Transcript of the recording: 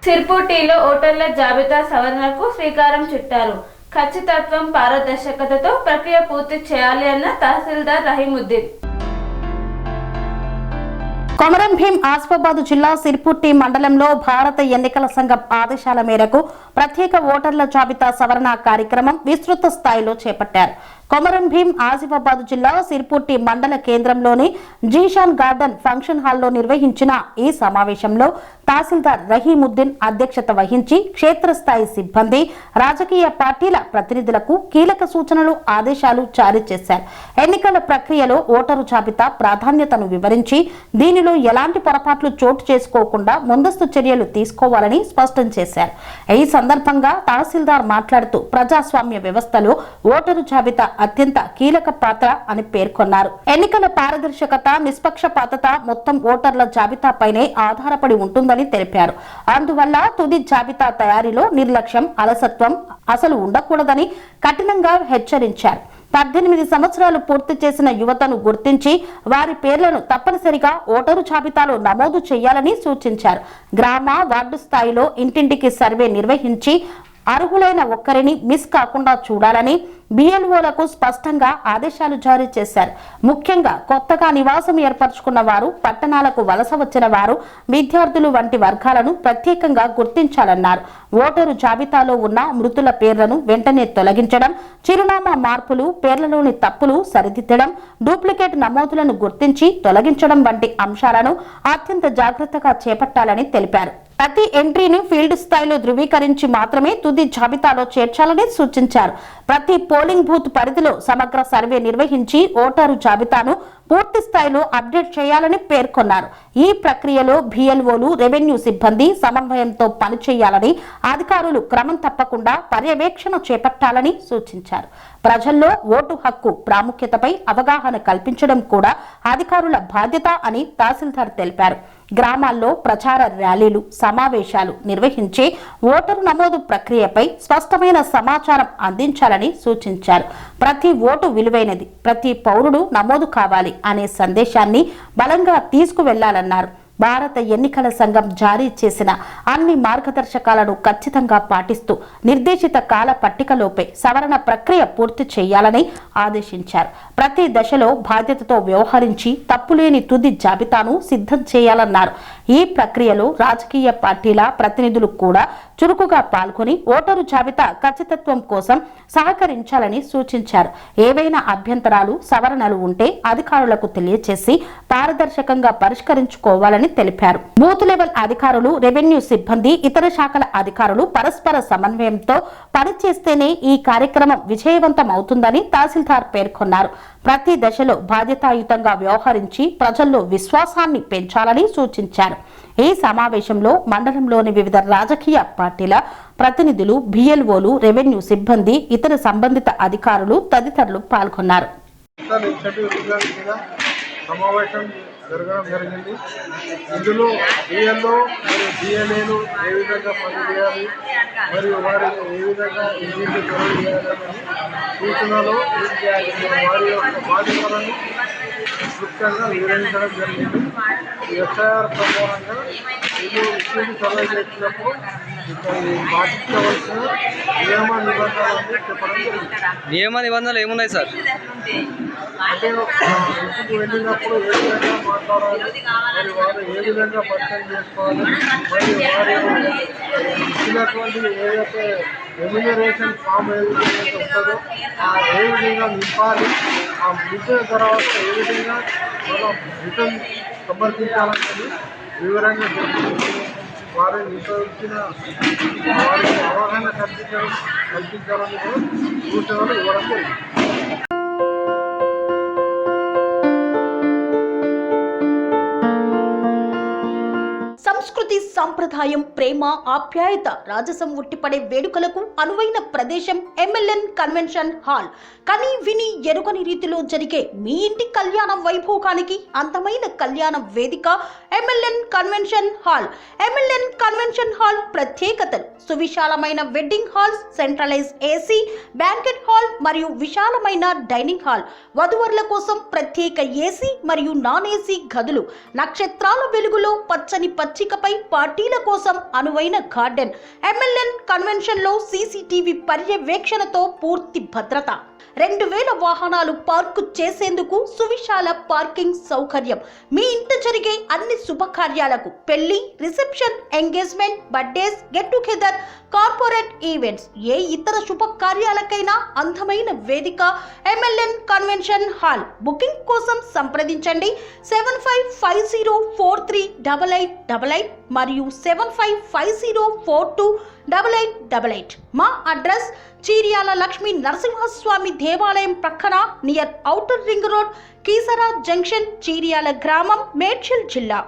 సిర్పూర్లో ఓటర్ల జాబితా సవరణకు శ్రీకారం చుట్టారు. ఖచ్చితత్వం, పారదర్శకతతో ప్రక్రియ పూర్తి చేయాలి అన్న తహసీల్దార్ రహీముద్దీన్. కొమరం భీం ఆసిఫాబాద్ జిల్లా సిర్పూర్ మండలంలో భారత ఎన్నికల సంఘం ఆదేశాల మేరకు ప్రత్యేక ఓటర్ల జాబితా సవరణ కార్యక్రమం విస్తృత స్థాయిలో చేపట్టారు. కొమరం భీం ఆసిఫాబాద్ జిల్లా సిర్పూర్ మండల కేంద్రంలోని జీషాన్ గార్డెన్ ఫంక్షన్ హాల్లో నిర్వహించిన ఈ సమావేశంలో తహసీల్దార్ రహీముద్దీన్ అధ్యక్షత వహించి క్షేత్రస్థాయి సిబ్బంది, రాజకీయ పార్టీల ప్రతినిధులకు కీలక సూచనలు, ఆదేశాలు జారీ చేశారు. ఎన్నికల ప్రక్రియలో ఓటరు జాబితా ప్రాధాన్యతను వివరించి దీనిలో ఎలాంటి పొరపాట్లు చోటు చేసుకోకుండా ముందస్తు చర్యలు తీసుకోవాలని స్పష్టం చేశారు. ఈ సందర్భంగా తహసీల్దార్ మాట్లాడుతూ ప్రజాస్వామ్య వ్యవస్థలో ఓటరు జాబితా అత్యంత కీలక పాత్ర అని పేర్కొన్నారు. ఎన్నికల పారదర్శకత, నిష్పక్షపాతత మొత్తం ఓటర్ల జాబితాపైనే ఆధారపడి ఉంటుందని తెలిపారు. అందువల్ల తుది జాబితా తయారీలో నిర్లక్ష్యం, అలసత్వం అసలు ఉండకూడదని కఠినంగా హెచ్చరించారు. 18 సంవత్సరాలు పూర్తి చేసిన యువతను గుర్తించి వారి పేర్లను తప్పనిసరిగా ఓటరు జాబితాలో నమోదు చేయాలని సూచించారు. గ్రామ, వార్డు స్థాయిలో ఇంటింటికి సర్వే నిర్వహించి అర్హులైన ఒక్కరిని మిస్ కాకుండా చూడాలని బిఎల్ఓలకు స్పష్టంగా ఆదేశాలు జారీ చేశారు. ముఖ్యంగా కొత్తగా నివాసం ఏర్పరచుకున్న వారు, పట్టణాలకు వలస వచ్చిన వారు, విద్యార్థులు వంటి వర్గాలను ప్రత్యేకంగా గుర్తించాలన్నారు. ఓటరు జాబితాలో ఉన్న మృతుల పేర్లను వెంటనే తొలగించడం, చిరునామా మార్పులు, పేర్లలోని తప్పులు సరిదిద్దడం, డూప్లికేట్ నమోదులను గుర్తించి తొలగించడం వంటి అంశాలను అత్యంత జాగ్రత్తగా చేపట్టాలని తెలిపారు. ప్రతి ఎంట్రీని ఫీల్డ్ స్థాయిలో ధృవీకరించి మాత్రమే తుది జాబితాలో చేర్చాలని సూచించారు. ప్రతి పోలింగ్ బూత్ పరిధిలో సమగ్ర సర్వే నిర్వహించి ఓటరు జాబితాను పూర్తి స్థాయిలో అప్డేట్ చేయాలని పేర్కొన్నారు. ఈ ప్రక్రియలో బిఎల్ఓలు, రెవెన్యూ సిబ్బంది సమన్వయంతో పనిచేయాలని, అధికారులు క్రమం తప్పకుండా పర్యవేక్షణ చేపట్టాలని సూచించారు. ప్రజల్లో ఓటు హక్కు ప్రాముఖ్యతపై అవగాహన కల్పించడం కూడా అధికారుల బాధ్యత అని తహసీల్దార్ తెలిపారు. గ్రామాల్లో ప్రచార ర్యాలీలు, సమావేశాలు నిర్వహించి ఓటరు నమోదు ప్రక్రియపై స్పష్టమైన సమాచారం అందించాలని సూచించారు. ప్రతి ఓటు విలువైనది, ప్రతి పౌరుడు నమోదు కావాలి అనే సందేశాన్ని బలంగా తీసుకువెళ్లాలన్నారు. భారత ఎన్నికల సంఘం జారీ చేసిన అన్ని మార్గదర్శకాలను ఖచ్చితంగా పాటిస్తూ నిర్దేశిత కాల పట్టికలోపే సవరణ ప్రక్రియ పూర్తి చేయాలని ఆదేశించారు. ప్రతి దశలో బాధ్యతతో వ్యవహరించి తప్పులేని తుది జాబితాను సిద్ధం చేయాలన్నారు. ఈ ప్రక్రియలో రాజకీయ పార్టీల ప్రతినిధులు కూడా చురుకుగా పాల్గొని ఓటరు జాబితా ఖచ్చితత్వం కోసం సహకరించాలని సూచించారు. ఏవైనా అభ్యంతరాలు, సవరణలు ఉంటే అధికారులకు తెలియజేసి పారదర్శకంగా పరిష్కరించుకోవాలని తెలిపారు. బూత్ లెవెల్ అధికారులు, రెవెన్యూ సిబ్బంది, ఇతర శాఖల అధికారులు పరస్పర సమన్వయంతో పనిచేస్తేనే ఈ కార్యక్రమం విజయవంతం అవుతుందని తహసీల్దార్ పేర్కొన్నారు. ప్రతి దశలో బాధ్యతాయుతంగా వ్యవహరించి ప్రజల్లో విశ్వాసాన్ని పెంచాలని సూచించారు. ఈ సమావేశంలో మండలంలోని వివిధ రాజకీయ పార్టీల ప్రతినిధులు, బిఎల్ఓలు, రెవెన్యూ సిబ్బంది, ఇతర సంబంధిత అధికారులు తదితరులు పాల్గొన్నారు. సమావేశం జరగడం జరిగింది. ఇందులో బిఎల్ఓ మరియు బిఎల్ఏలు ఏ విధంగా పనిచేయాలి మరియు వారికి ఏ విధంగా ఇంటికి చొరవ చేయాలని సూచనలు వారి యొక్క బాధ్యతలను క్లుప్తంగా వివరించడం జరిగింది. ఎఫ్ఐఆర్ ప్రకారంగా వీళ్ళు ఇంటికి చొరవ చేసినప్పుడు పాటించవలసిన నియమ నిబంధనలు చెప్పడం జరిగింది. నియమ నిబంధనలు ఏమున్నాయి సార్? అంటే ఇంటికి వెళ్ళినప్పుడు ఏ విధంగా మాట్లాడాలి, మరి వారు ఏ విధంగా పరిచయం చేసుకోవాలి, మరియు వారు ఇచ్చినటువంటి ఏదైతే రెమ్యూనరేషన్ ఫామ్ ఏ విధంగా ఉంటుందో ఏ విధంగా నింపాలి, ఆ నింపిన తర్వాత ఏ విధంగా మనం రిటర్న్ సమర్పించాలన్నది వివరంగా వారిని నిర్వహించిన వారికి అవగాహన కల్పించాలని సూచనలు ఇవ్వడం జరిగింది. సంస్కృతి, సంప్రదాయం, ప్రేమ, ఆప్యాయత, రాజసం ఉట్టిపడే వేడుకలకు అనువైన ప్రదేశం ఎంఎల్ఎన్ కన్వెన్షన్ హాల్. కని విని ఎరుగని రీతిలో జరిగే మీ ఇంటి కళ్యాణ వైభోగానికి అందమైన కళ్యాణ వేదిక MLN convention hall. MLN convention hall ప్రత్యేకతలు: సువిశాలమైన wedding halls, centralise AC banquet hall మరియు విశాలమైన డైనింగ్ హాల్. వధువరుల కోసం ప్రత్యేక ఏసీ మరియు నాన్ ఏసీ గదులు. నక్షత్రాల వెలుగులో పచ్చని పచ్చికపై పార్టీ పార్టీల కోసం అనువైన గార్డెన్, MLN కన్వెన్షన్ లో CCTV పర్యవేక్షణతో పూర్తి భద్రత, 2000 వాహనాలు పార్కు చేసేందుకు సువిశాల పార్కింగ్ సౌకర్యం, మీ ఇంట జరిగే అన్ని శుభకార్యాలకు, పెళ్లి, reception, engagement, birthdays, get together, corporate events, ఏ ఇతర శుభకార్యాలకైనా అందమైన వేదిక MLN కన్వెన్షన్ హాల్. బుకింగ్ కోసం సంప్రదించండి 7550438888 మరియు 7550428888. మా అడ్రస్ చీర్యాల లక్ష్మీ నరసింహస్వామి దేవాలయం ప్రక్కన near outer ring road, Keesara junction, Cheeryal గ్రామం, మేడ్చల్ జిల్లా.